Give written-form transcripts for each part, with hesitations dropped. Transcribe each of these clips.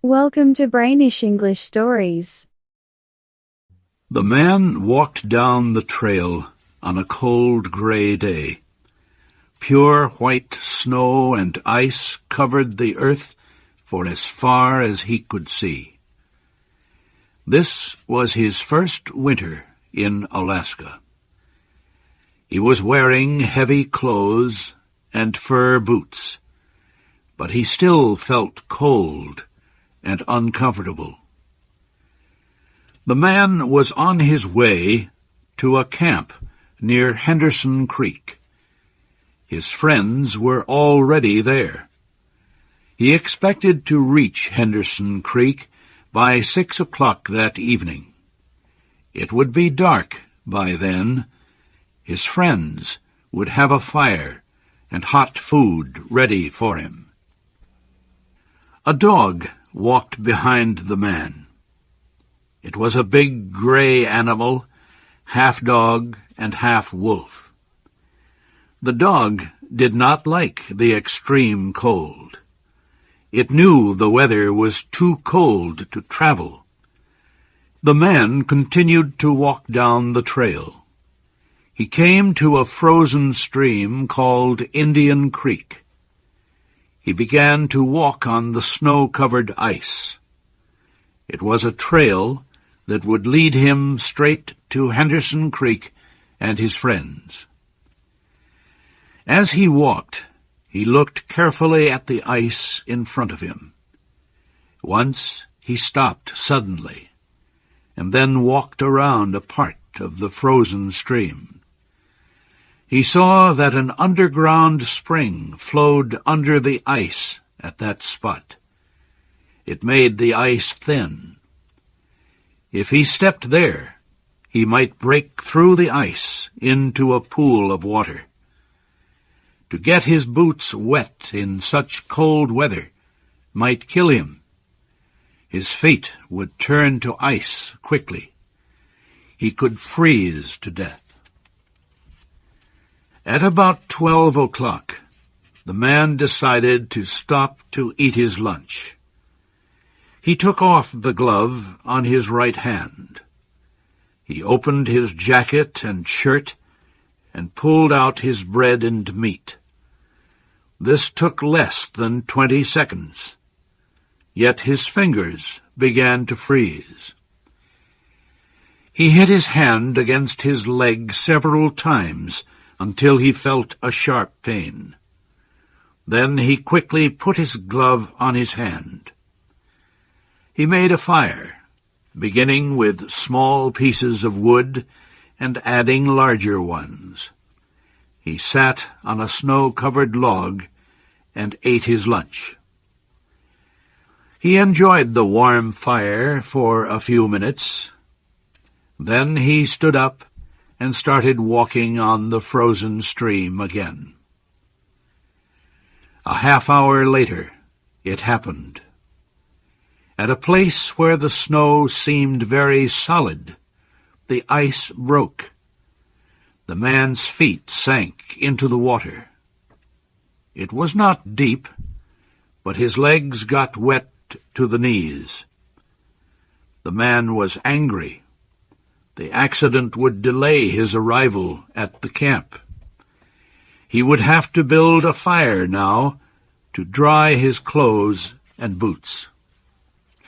Welcome to Brainish English Stories. The man walked down the trail on a cold gray day. Pure white snow and ice covered the earth for as far as he could see. This was his first winter in Alaska. He was wearing heavy clothes and fur boots, but he still felt cold and uncomfortable. The man was on his way to a camp near Henderson Creek. His friends were already there. He expected to reach Henderson Creek by 6 o'clock that evening. It would be dark by then. His friends would have a fire and hot food ready for him. A dog walked behind the man. It was a big gray animal, half dog and half wolf. The dog did not like the extreme cold. It knew the weather was too cold to travel. The man continued to walk down the trail. He came to a frozen stream called Indian Creek. He began to walk on the snow-covered ice. It was a trail that would lead him straight to Henderson Creek and his friends. As he walked, he looked carefully at the ice in front of him. Once he stopped suddenly, and then walked around a part of the frozen stream. He saw that an underground spring flowed under the ice at that spot. It made the ice thin. If he stepped there, he might break through the ice into a pool of water. To get his boots wet in such cold weather might kill him. His feet would turn to ice quickly. He could freeze to death. At about 12 o'clock, the man decided to stop to eat his lunch. He took off the glove on his right hand. He opened his jacket and shirt and pulled out his bread and meat. This took less than 20 seconds, yet his fingers began to freeze. He hit his hand against his leg several times until he felt a sharp pain. Then he quickly put his glove on his hand. He made a fire, beginning with small pieces of wood and adding larger ones. He sat on a snow-covered log and ate his lunch. He enjoyed the warm fire for a few minutes. Then he stood up and started walking on the frozen stream again. A half hour later, it happened. At a place where the snow seemed very solid, the ice broke. The man's feet sank into the water. It was not deep, but his legs got wet to the knees. The man was angry. The accident would delay his arrival at the camp. He would have to build a fire now to dry his clothes and boots.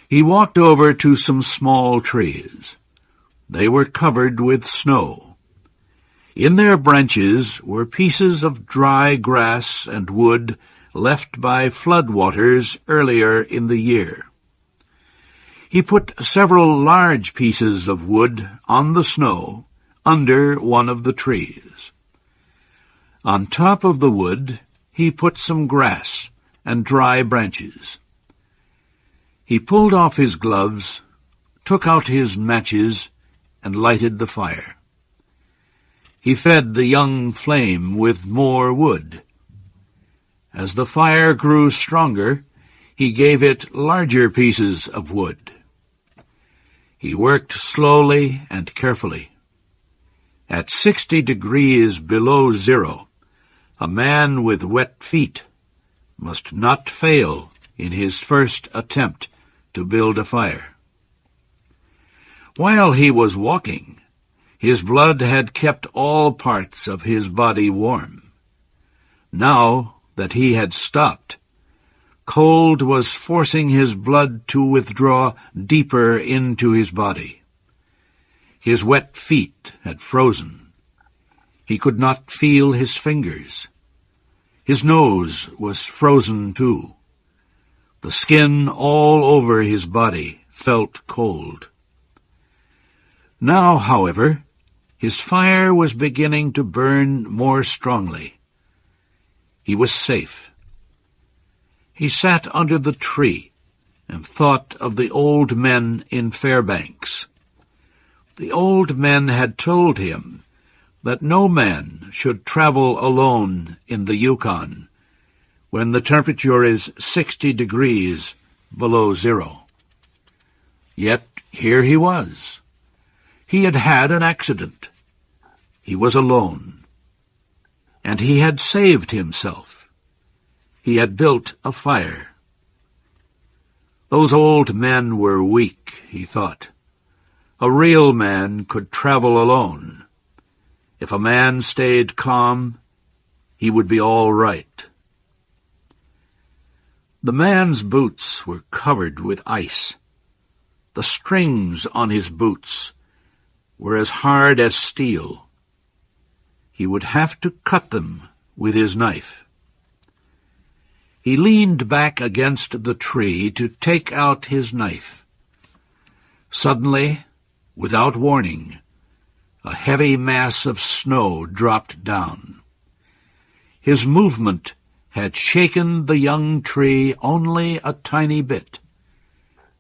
He walked over to some small trees. They were covered with snow. In their branches were pieces of dry grass and wood left by floodwaters earlier in the year. He put several large pieces of wood on the snow under one of the trees. On top of the wood, he put some grass and dry branches. He pulled off his gloves, took out his matches, and lighted the fire. He fed the young flame with more wood. As the fire grew stronger, he gave it larger pieces of wood. He worked slowly and carefully. At 60 degrees below zero, a man with wet feet must not fail in his first attempt to build a fire. While he was walking, his blood had kept all parts of his body warm. Now that he had stopped, cold was forcing his blood to withdraw deeper into his body. His wet feet had frozen. He could not feel his fingers. His nose was frozen too. The skin all over his body felt cold. Now, however, his fire was beginning to burn more strongly. He was safe. He sat under the tree and thought of the old men in Fairbanks. The old men had told him that no man should travel alone in the Yukon when the temperature is 60 degrees below zero. Yet here he was. He had had an accident. He was alone. And he had saved himself. He had built a fire. Those old men were weak, he thought. A real man could travel alone. If a man stayed calm, he would be all right. The man's boots were covered with ice. The strings on his boots were as hard as steel. He would have to cut them with his knife. He leaned back against the tree to take out his knife. Suddenly, without warning, a heavy mass of snow dropped down. His movement had shaken the young tree only a tiny bit,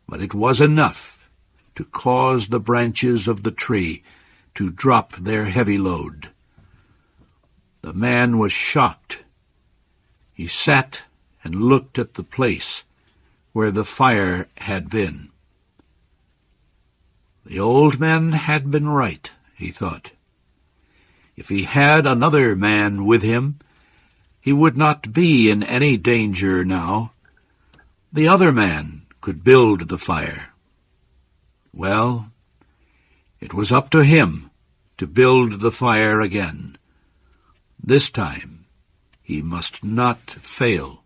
but it was enough to cause the branches of the tree to drop their heavy load. The man was shocked. He sat and looked at the place where the fire had been. The old man had been right, he thought. If he had another man with him, he would not be in any danger now. The other man could build the fire. Well, it was up to him to build the fire again. This time he must not fail.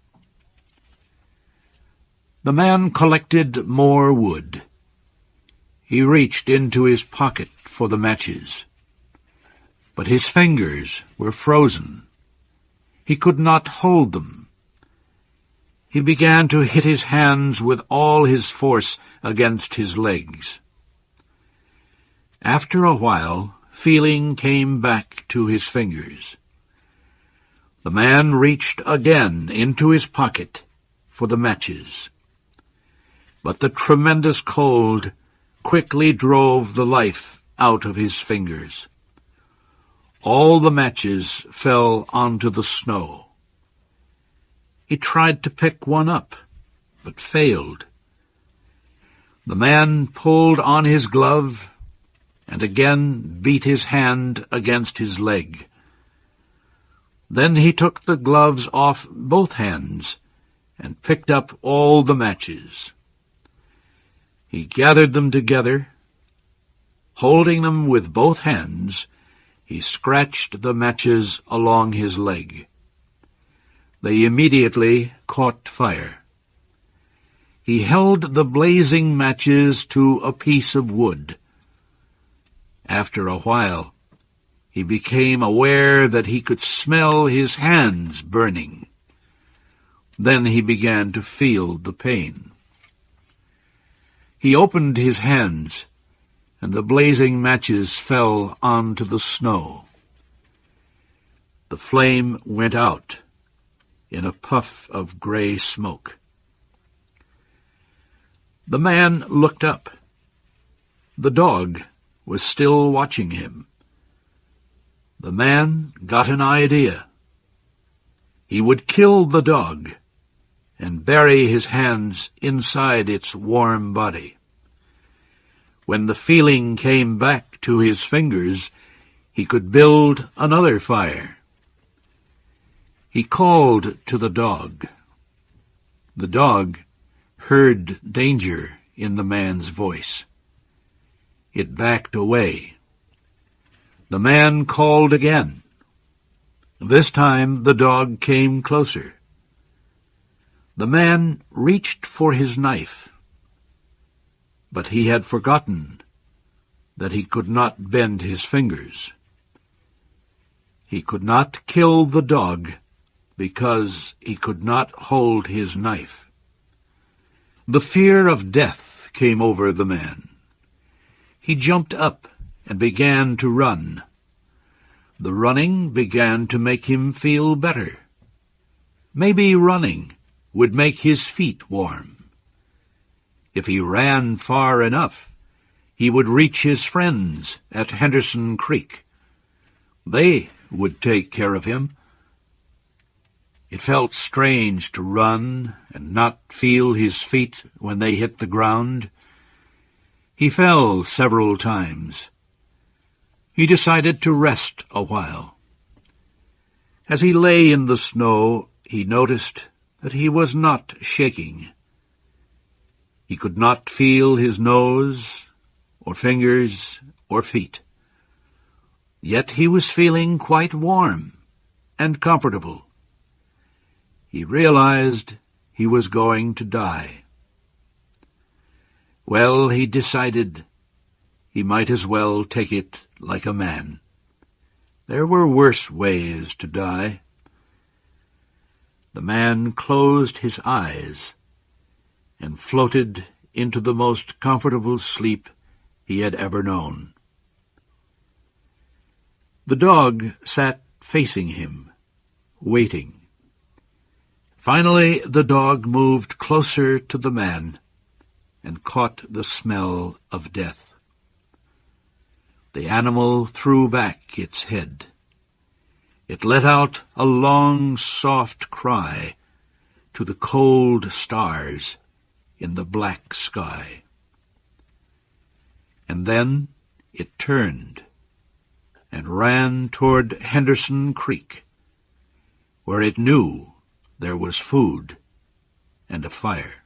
The man collected more wood. He reached into his pocket for the matches. But his fingers were frozen. He could not hold them. He began to hit his hands with all his force against his legs. After a while, feeling came back to his fingers. The man reached again into his pocket for the matches. But the tremendous cold quickly drove the life out of his fingers. All the matches fell onto the snow. He tried to pick one up, but failed. The man pulled on his glove and again beat his hand against his leg. Then he took the gloves off both hands and picked up all the matches. He gathered them together. Holding them with both hands, he scratched the matches along his leg. They immediately caught fire. He held the blazing matches to a piece of wood. After a while, he became aware that he could smell his hands burning. Then he began to feel the pain. He opened his hands, and the blazing matches fell onto the snow. The flame went out in a puff of gray smoke. The man looked up. The dog was still watching him. The man got an idea. He would kill the dog and bury his hands inside its warm body. When the feeling came back to his fingers, he could build another fire. He called to the dog. The dog heard danger in the man's voice. It backed away. The man called again. This time the dog came closer. The man reached for his knife, but he had forgotten that he could not bend his fingers. He could not kill the dog because he could not hold his knife. The fear of death came over the man. He jumped up and began to run. The running began to make him feel better. Maybe running would make his feet warm. If he ran far enough, he would reach his friends at Henderson Creek. They would take care of him. It felt strange to run and not feel his feet when they hit the ground. He fell several times. He decided to rest a while. As he lay in the snow, he noticed that he was not shaking. He could not feel his nose, or fingers, or feet. Yet he was feeling quite warm and comfortable. He realized he was going to die. Well, he decided he might as well take it like a man. There were worse ways to die. The man closed his eyes and floated into the most comfortable sleep he had ever known. The dog sat facing him, waiting. Finally, the dog moved closer to the man and caught the smell of death. The animal threw back its head. It let out a long, soft cry to the cold stars in the black sky. And then it turned and ran toward Henderson Creek, where it knew there was food and a fire.